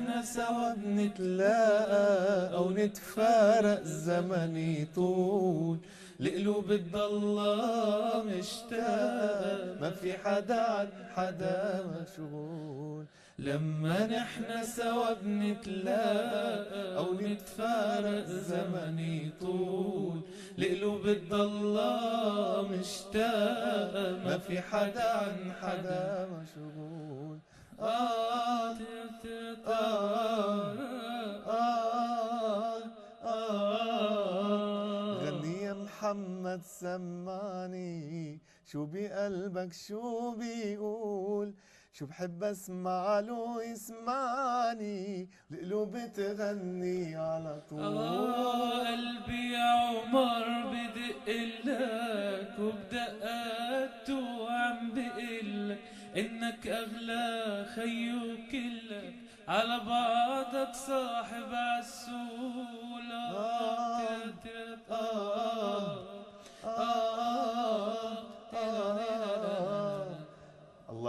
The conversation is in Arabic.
نحن سوا بنتلاقى أو نتفارق زمن يطول، القلوب تضلها مشتاقة ما في حدا عن حدا مشغول. لما نحن سوا بنتلاقى أو نتفارق زمن يطول، القلوب تضلها مشتاقة ما في حدا عن حدا مشغول. آه آه آه غني يا محمد سمعني، شو بقلبك شو بيقول، شو بحب اسمع له يسمعني، القلوب تغني على طول. قلبي يا عمر بدقلك وبدقاته عم بقلك انك اغلى خيو كلك، على بعضك صاحب عالسوق.